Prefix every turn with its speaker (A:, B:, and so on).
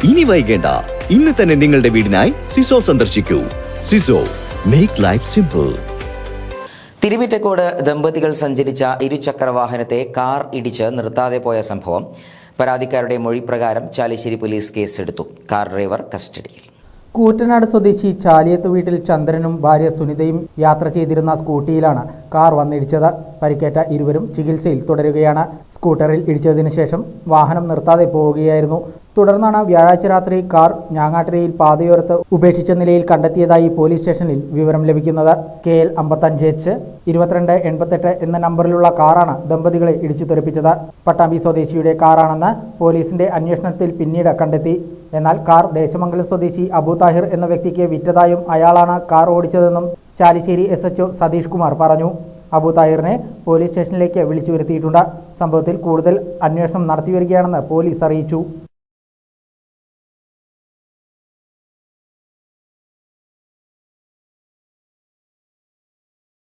A: ഇനി വൈകേണ്ട, ഇന്ന് തന്നെ നിങ്ങളുടെ വീടിനായി സിസോ സന്ദർശിക്കൂ. സിസോ, മേക്ക് ലൈഫ് സിമ്പിൾ.
B: തിരുമിറ്റക്കോട് ദമ്പതികൾ സഞ്ചരിച്ച ഇരുചക്ര വാഹനത്തെ കാർ ഇടിച്ച് നിർത്താതെ പോയ സംഭവം. പരാതിക്കാരുടെ മൊഴി പ്രകാരം ചാലിശ്ശേരി പോലീസ് കേസെടുത്തു. കാർ ഡ്രൈവർ കസ്റ്റഡിയിൽ.
C: കൂറ്റനാട് സ്വദേശി ചാലിയത്ത് വീട്ടിൽ ചന്ദ്രനും ഭാര്യ സുനിതയും യാത്ര ചെയ്തിരുന്ന സ്കൂട്ടിയിലാണ് കാർ വന്നിടിച്ചത്. പരിക്കേറ്റ ഇരുവരും ചികിത്സയിൽ തുടരുകയാണ്. സ്കൂട്ടറിൽ ഇടിച്ചതിന് ശേഷം വാഹനം നിർത്താതെ പോവുകയായിരുന്നു. തുടർന്നാണ് വ്യാഴാഴ്ച രാത്രി കാർ ഞാങ്ങാട്ടിരയിൽ പാതയോരത്ത് ഉപേക്ഷിച്ച നിലയിൽ കണ്ടെത്തിയതായി പോലീസ് സ്റ്റേഷനിൽ വിവരം ലഭിക്കുന്നത്. KL 55H 2288 എന്ന നമ്പറിലുള്ള കാറാണ് ദമ്പതികളെ ഇടിച്ചു തെറിപ്പിച്ചത്. പട്ടാമ്പി സ്വദേശിയുടെ കാറാണെന്ന് പോലീസിന്റെ അന്വേഷണത്തിൽ പിന്നീട് കണ്ടെത്തി. എന്നാൽ കാർ ദേശമംഗലം സ്വദേശി അബു താഹിർ എന്ന വ്യക്തിക്ക് വിറ്റതായും അയാളാണ് കാർ ഓടിച്ചതെന്നും ചാലിശ്ശേരി SHO സതീഷ് കുമാർ പറഞ്ഞു. അബു താഹിറിനെ പോലീസ് സ്റ്റേഷനിലേക്ക് വിളിച്ചു വരുത്തിയിട്ടുണ്ട്. സംഭവത്തിൽ കൂടുതൽ അന്വേഷണം നടത്തിവരികയാണെന്ന് പോലീസ് അറിയിച്ചു.